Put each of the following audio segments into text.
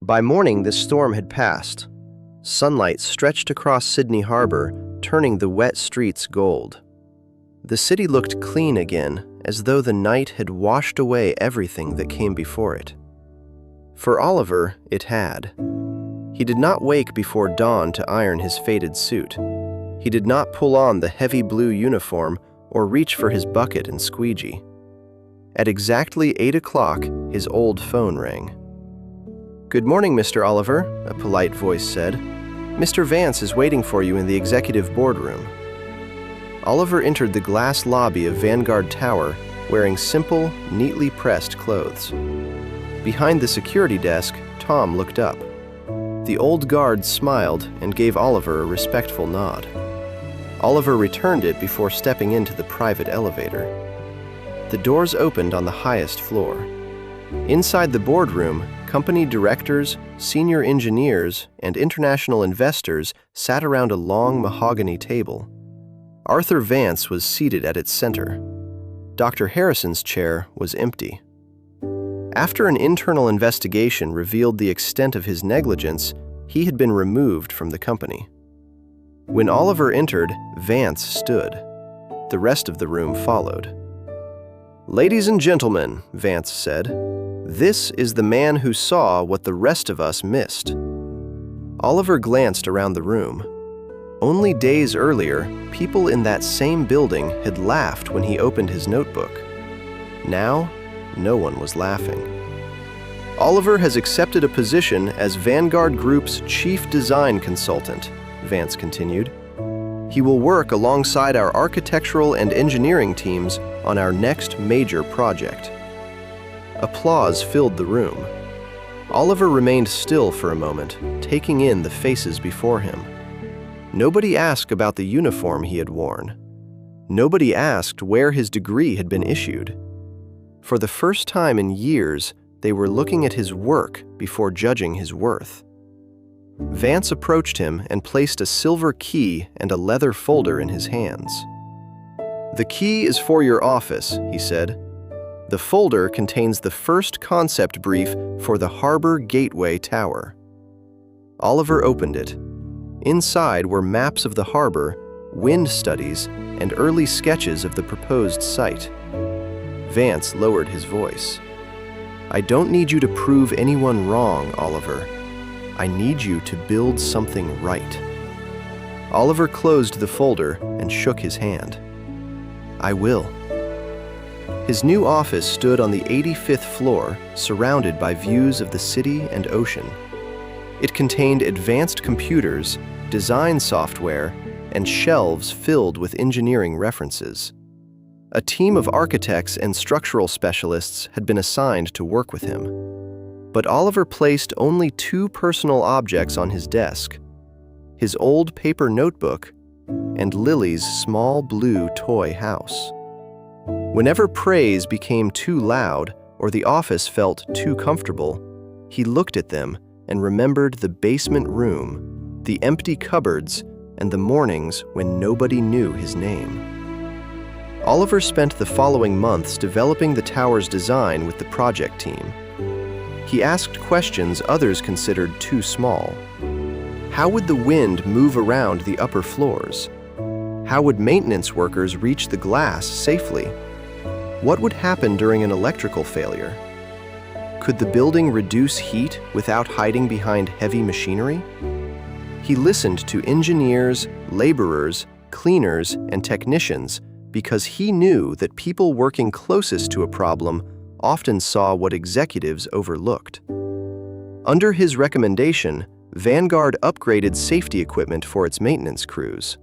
By morning, the storm had passed. Sunlight stretched across Sydney Harbor, turning the wet streets gold. The city looked clean again, as though the night had washed away everything that came before it. For Oliver, it had. He did not wake before dawn to iron his faded suit. He did not pull on the heavy blue uniform or reach for his bucket and squeegee. At exactly 8 o'clock, his old phone rang. "Good morning, Mr. Oliver," a polite voice said. "Mr. Vance is waiting for you in the executive boardroom." Oliver entered the glass lobby of Vanguard Tower wearing simple, neatly pressed clothes. Behind the security desk, Tom looked up. The old guard smiled and gave Oliver a respectful nod. Oliver returned it before stepping into the private elevator. The doors opened on the highest floor. Inside the boardroom, company directors, senior engineers, and international investors sat around a long mahogany table. Arthur Vance was seated at its center. Dr. Harrison's chair was empty. After an internal investigation revealed the extent of his negligence, he had been removed from the company. When Oliver entered, Vance stood. The rest of the room followed. "Ladies and gentlemen," Vance said, "this is the man who saw what the rest of us missed." Oliver glanced around the room. Only days earlier, people in that same building had laughed when he opened his notebook. Now, no one was laughing. "Oliver has accepted a position as Vanguard Group's chief design consultant," Vance continued. "He will work alongside our architectural and engineering teams on our next major project." Applause filled the room. Oliver remained still for a moment, taking in the faces before him. Nobody asked about the uniform he had worn. Nobody asked where his degree had been issued. For the first time in years, they were looking at his work before judging his worth. Vance approached him and placed a silver key and a leather folder in his hands. "The key is for your office," he said. "The folder contains the first concept brief for the Harbor Gateway Tower." Oliver opened it. Inside were maps of the harbor, wind studies, and early sketches of the proposed site. Vance lowered his voice. "I don't need you to prove anyone wrong, Oliver. I need you to build something right." Oliver closed the folder and shook his hand. "I will." His new office stood on the 85th floor, surrounded by views of the city and ocean. It contained advanced computers, design software, and shelves filled with engineering references. A team of architects and structural specialists had been assigned to work with him. But Oliver placed only 2 personal objects on his desk: his old paper notebook and Lily's small blue toy house. Whenever praise became too loud or the office felt too comfortable, he looked at them and remembered the basement room, the empty cupboards, and the mornings when nobody knew his name. Oliver spent the following months developing the tower's design with the project team. He asked questions others considered too small. How would the wind move around the upper floors? How would maintenance workers reach the glass safely? What would happen during an electrical failure? Could the building reduce heat without hiding behind heavy machinery? He listened to engineers, laborers, cleaners, and technicians because he knew that people working closest to a problem often saw what executives overlooked. Under his recommendation, Vanguard upgraded safety equipment for its maintenance crews.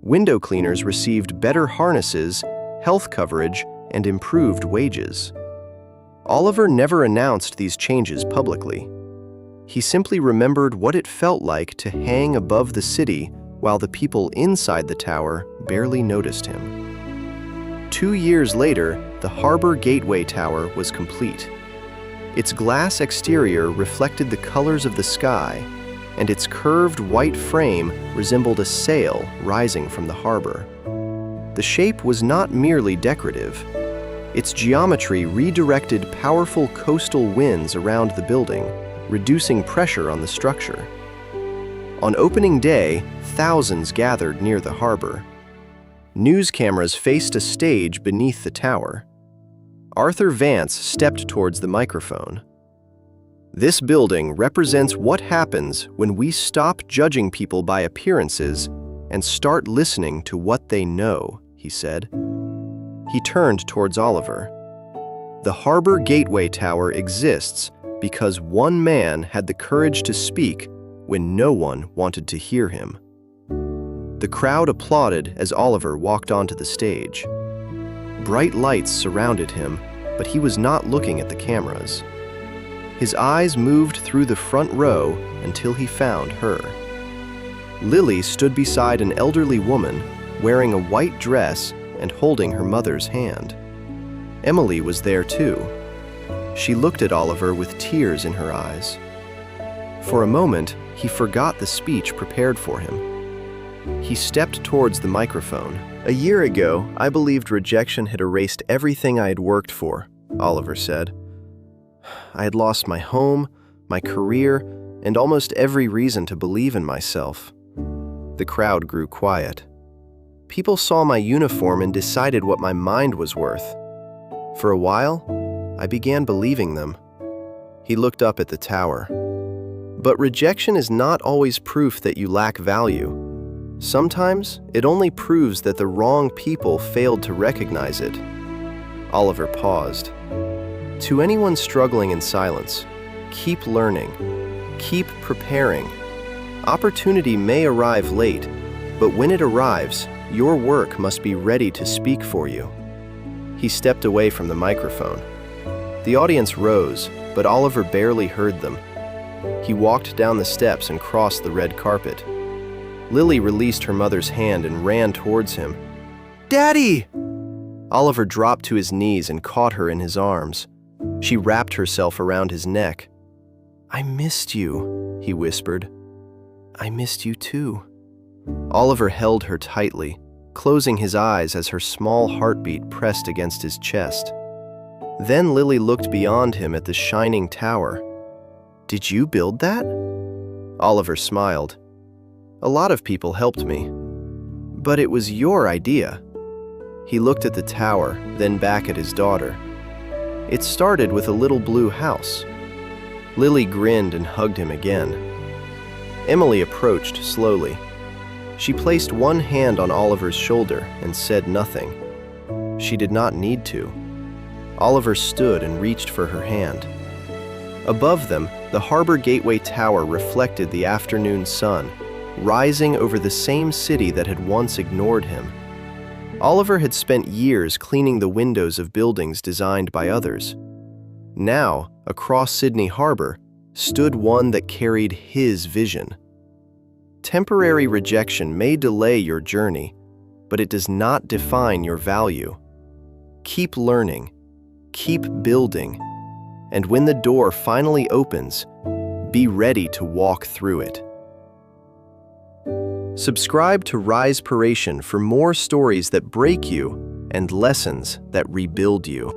Window cleaners received better harnesses, health coverage, and improved wages. Oliver never announced these changes publicly. He simply remembered what it felt like to hang above the city while the people inside the tower barely noticed him. 2 years later, the Harbor Gateway Tower was complete. Its glass exterior reflected the colors of the sky, and its curved white frame resembled a sail rising from the harbor. The shape was not merely decorative. Its geometry redirected powerful coastal winds around the building, reducing pressure on the structure. On opening day, thousands gathered near the harbor. News cameras faced a stage beneath the tower. Arthur Vance stepped towards the microphone. "This building represents what happens when we stop judging people by appearances and start listening to what they know," he said. He turned towards Oliver. "The Harbor Gateway Tower exists because one man had the courage to speak when no one wanted to hear him." The crowd applauded as Oliver walked onto the stage. Bright lights surrounded him, but he was not looking at the cameras. His eyes moved through the front row until he found her. Lily stood beside an elderly woman wearing a white dress and holding her mother's hand. Emily was there too. She looked at Oliver with tears in her eyes. For a moment, he forgot the speech prepared for him. He stepped towards the microphone. "A year ago, I believed rejection had erased everything I had worked for," Oliver said. "I had lost my home, my career, and almost every reason to believe in myself." The crowd grew quiet. People saw my uniform and decided what my mind was worth. For a while, I began believing them. He looked up at the tower. "But rejection is not always proof that you lack value. Sometimes it only proves that the wrong people failed to recognize it." Oliver paused. "To anyone struggling in silence, keep learning, keep preparing. Opportunity may arrive late, but when it arrives, your work must be ready to speak for you." He stepped away from the microphone. The audience rose, but Oliver barely heard them. He walked down the steps and crossed the red carpet. Lily released her mother's hand and ran towards him. "Daddy!" Oliver dropped to his knees and caught her in his arms. She wrapped herself around his neck. "I missed you," he whispered. "I missed you too." Oliver held her tightly, closing his eyes as her small heartbeat pressed against his chest. Then Lily looked beyond him at the shining tower. "Did you build that?" Oliver smiled. "A lot of people helped me. But it was your idea." He looked at the tower, then back at his daughter. "It started with a little blue house." Lily grinned and hugged him again. Emily approached slowly. She placed one hand on Oliver's shoulder and said nothing. She did not need to. Oliver stood and reached for her hand. Above them, the Harbor Gateway Tower reflected the afternoon sun, rising over the same city that had once ignored him. Oliver had spent years cleaning the windows of buildings designed by others. Now, across Sydney Harbor, stood one that carried his vision. Temporary rejection may delay your journey, but it does not define your value. Keep learning, keep building, and when the door finally opens, be ready to walk through it. Subscribe to Risepiration for more stories that break you and lessons that rebuild you.